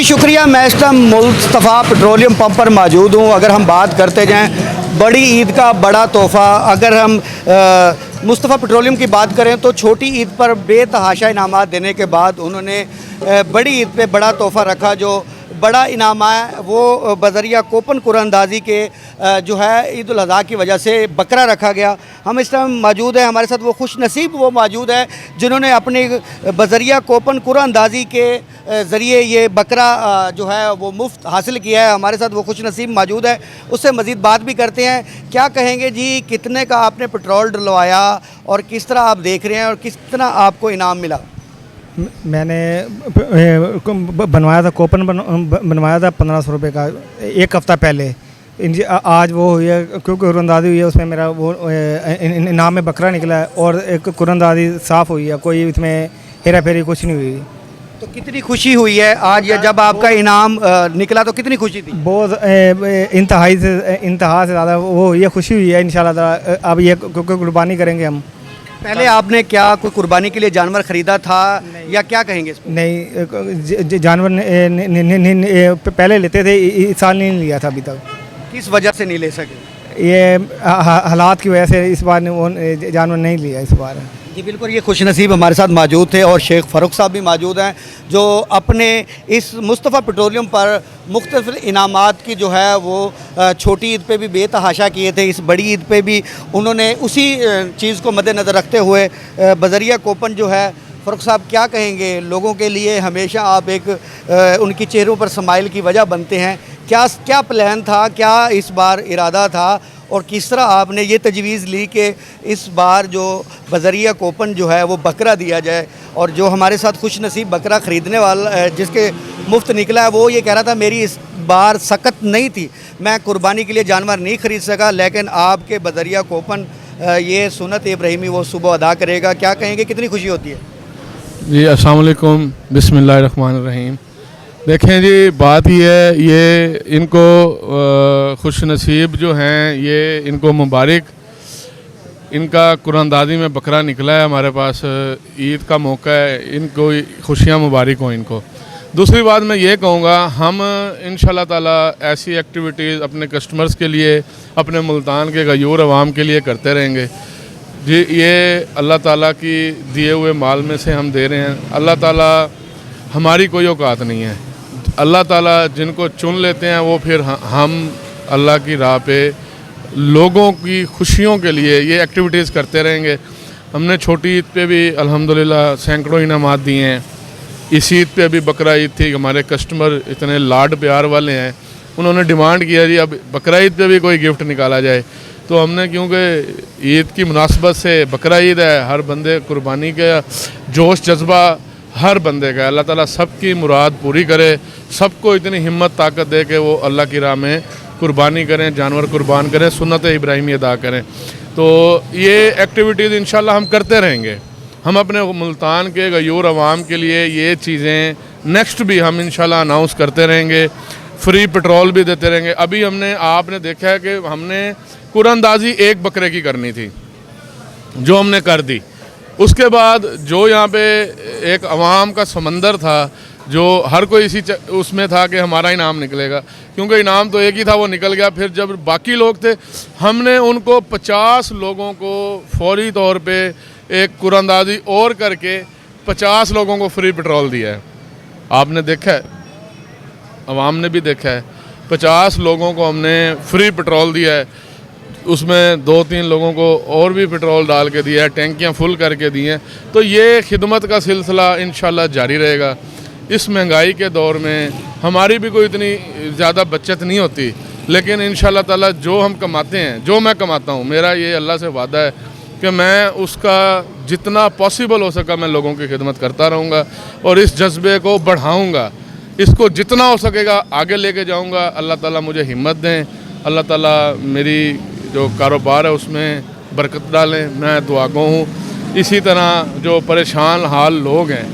शुक्रिया। मैं इस टाइम मुस्तफ़ा पेट्रोलियम पंप पर मौजूद हूँ। अगर हम बात करते जाएँ बड़ी ईद का बड़ा तोहफ़ा, अगर हम मुस्तफ़ा पेट्रोलियम की बात करें तो छोटी ईद पर बेतहाशा इनामात देने के बाद उन्होंने बड़ी ईद पे बड़ा तोहफ़ा रखा। जो बड़ा इनाम है वो बज़रिया कोपन कुरानंदाज़ी के जो है ईद उल अज़हा की वजह से बकरा रखा गया। हम इस टाइम मौजूद हैं, हमारे साथ वो खुश नसीब वो मौजूद है जिन्होंने अपनी बज़रिया कोपन कुरानंदाज़ी के ज़रिए ये बकरा जो है वो मुफ्त हासिल किया है। हमारे साथ वो खुश नसीब मौजूद है, उससे मज़ीद बात भी करते हैं। क्या कहेंगे जी, कितने का आपने पेट्रोल डलवाया और किस तरह आप देख रहे हैं और किस तरह आपको इनाम मिला? मैंने बनवाया था कूपन बनवाया था 1500 रुपये का एक हफ़्ता पहले। आज वो हुई है क्योंकि कुरानंदाज़ी हुई है, उसमें मेरा वो इनाम में बकरा निकला है और एक कुरानंदाज़ी साफ़ हुई है, कोई इसमें हेरा फेरी कुछ नहीं हुई। तो कितनी खुशी हुई है आज या जब आपका इनाम निकला तो कितनी खुशी थी? बहुत इंतहा से ज़्यादा वो हुई है, खुशी हुई है। इंशाल्लाह अब ये क्योंकि कुर्बानी करेंगे हम। पहले आपने क्या कोई कुर्बानी के लिए जानवर ख़रीदा था या क्या कहेंगे इसको? नहीं, जानवर पहले लेते थे, इस साल नहीं लिया था अभी तक। किस वजह से नहीं ले सके? ये हालात की वजह से इस बार जानवर नहीं लिया इस बार। जी बिल्कुल, ये खुशनसीब हमारे साथ मौजूद थे और शेख फ़ारूक साहब भी मौजूद हैं जो अपने इस मुस्तफ़ा पेट्रोलियम पर मुख्तलिफ़ इनामात की जो है वो छोटी ईद पे भी बेतहाशा किए थे। इस बड़ी ईद पे भी उन्होंने उसी चीज़ को मद्देनज़र रखते हुए बज़रिया कोपन जो है। फ़ारूक साहब क्या कहेंगे, लोगों के लिए हमेशा आप एक उनकी चेहरों पर स्माइल की वजह बनते हैं। क्या क्या प्लान था, क्या इस बार इरादा था और किस तरह आपने ये तजवीज़ ली कि इस बार जो बज़रिया कोपन जो है वो बकरा दिया जाए? और जो हमारे साथ खुश नसीब बकरा ख़रीदने वाला जिसके मुफ्त निकला है वो ये कह रहा था मेरी इस बार सकत नहीं थी, मैं कुर्बानी के लिए जानवर नहीं ख़रीद सका, लेकिन आपके बज़रिया कोपन ये सुन्नत इब्राहिमी वो सुबह अदा करेगा। क्या कहेंगे, कितनी खुशी होती है? जी अस्सलाम वालेकुम, बिस्मिल्लाहिर्रहमानिर्रहीम। देखें जी, बात ही है ये इनको खुश नसीब जो हैं ये इनको मुबारक, इनका कुरानंदाज़ी में बकरा निकला है हमारे पास, ईद का मौका है, इनको खुशियाँ मुबारक हों इनको। दूसरी बात मैं ये कहूँगा, हम इंशाल्लाह ताला ऐसी एक्टिविटीज़ अपने कस्टमर्स के लिए, अपने मुल्तान के गयूर अवाम के लिए करते रहेंगे। जी ये अल्लाह ताला की दिए हुए माल में से हम दे रहे हैं। अल्लाह ताला, हमारी कोई औकात नहीं है, अल्लाह ताला जिनको चुन लेते हैं वो फिर हम अल्लाह की राह पे लोगों की खुशियों के लिए ये एक्टिविटीज़ करते रहेंगे। हमने छोटी ईद पे भी अल्हम्दुलिल्लाह सैकड़ों इनामात दिए हैं। इस ईद पे अभी बकरा ईद थी, हमारे कस्टमर इतने लाड प्यार वाले हैं, उन्होंने डिमांड किया जी अब बकरा ईद पे भी कोई गिफ्ट निकाला जाए। तो हमने, क्योंकि ईद की मुनासबत से बकरा ईद है, हर बंदे कुर्बानी का जोश जज्बा हर बंदे का, अल्लाह ताला सबकी मुराद पूरी करे, सबको इतनी हिम्मत ताकत दे कि वो अल्लाह की राह में कुर्बानी करें, जानवर कुर्बान करें, सुन्नत इब्राहिमी अदा करें। तो ये एक्टिविटीज़ इंशाल्लाह हम करते रहेंगे। हम अपने मुल्तान के गयूर अवाम के लिए ये चीज़ें नेक्स्ट भी हम इंशाल्लाह अनाउंस करते रहेंगे। फ्री पेट्रोल भी देते रहेंगे। अभी आपने देखा है कि हमने कुरानंदाज़ी एक बकरे की करनी थी जो हमने कर दी। उसके बाद जो यहाँ पे एक अवाम का समंदर था, जो हर कोई इसी उसमें था कि हमारा इनाम निकलेगा, क्योंकि इनाम तो एक ही था, वो निकल गया। फिर जब बाकी लोग थे, हमने उनको 50 लोगों को फौरी तौर पे एक कुरानंदाज़ी और करके 50 लोगों को फ्री पेट्रोल दिया है। आपने देखा है, अवाम ने भी देखा है, 50 लोगों को हमने फ्री पेट्रोल दिया है। उसमें 2-3 लोगों को और भी पेट्रोल डाल के दिया है, टैंकियाँ फुल करके दी हैं। तो ये खिदमत का सिलसिला इंशाल्लाह जारी रहेगा। इस महंगाई के दौर में हमारी भी कोई इतनी ज़्यादा बचत नहीं होती, लेकिन इंशाल्लाह ताला जो हम कमाते हैं, जो मैं कमाता हूँ, मेरा ये अल्लाह से वादा है कि मैं उसका जितना पॉसिबल हो सका मैं लोगों की खिदमत करता रहूँगा और इस जज्बे को बढ़ाऊँगा, इसको जितना हो सकेगा आगे लेके जाऊँगा। अल्लाह ताला मुझे हिम्मत दें, अल्लाह ताला मेरी जो कारोबार है उसमें बरकत डालें, मैं दुआगो हूँ। इसी तरह जो परेशान हाल लोग हैं,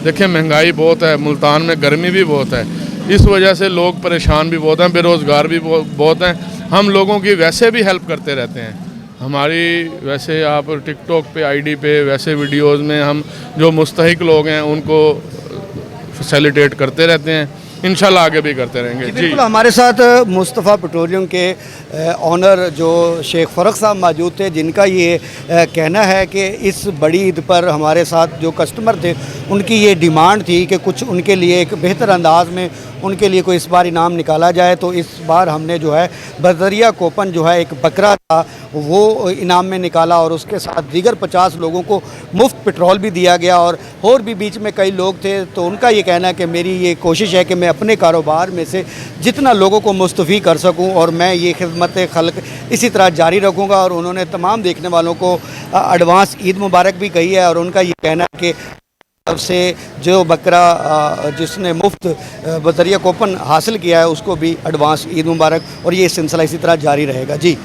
देखें महंगाई बहुत है, मुल्तान में गर्मी भी बहुत है, इस वजह से लोग परेशान भी बहुत हैं, बेरोज़गार भी बहुत हैं। हम लोगों की वैसे भी हेल्प करते रहते हैं। हमारी वैसे आप टिकटॉक पे आईडी पे वैसे वीडियोस में हम जो मुस्तहिक लोग हैं उनको फैसिलिटेट करते रहते हैं। इंशाल्लाह आगे भी करते रहेंगे जी। बिल्कुल, हमारे साथ मुस्तफ़ा पेट्रोलियम के ऑनर जो शेख फ़ारूक साहब मौजूद थे, जिनका ये कहना है कि इस बड़ी ईद पर हमारे साथ जो कस्टमर थे उनकी ये डिमांड थी कि कुछ उनके लिए एक बेहतर अंदाज में उनके लिए कोई इस बार इनाम निकाला जाए। तो इस बार हमने जो है बजरिया कोपन जो है एक बकरा था वो इनाम में निकाला और उसके साथ दीगर 50 लोगों को मुफ्त पेट्रोल भी दिया गया। और भी बीच में कई लोग थे, तो उनका ये कहना है कि मेरी ये कोशिश है कि मैं अपने कारोबार में से जितना लोगों को मुस्तफ़ी कर सकूं और मैं ये खिदमत खल्क इसी तरह जारी रखूंगा। और उन्होंने तमाम देखने वालों को एडवांस ईद मुबारक भी कही है। और उनका ये कहना है कि अब से जो बकरा जिसने मुफ्त बजरिया कोपन हासिल किया है उसको भी एडवांस ईद मुबारक, और ये सिलसिला इसी तरह जारी रहेगा जी।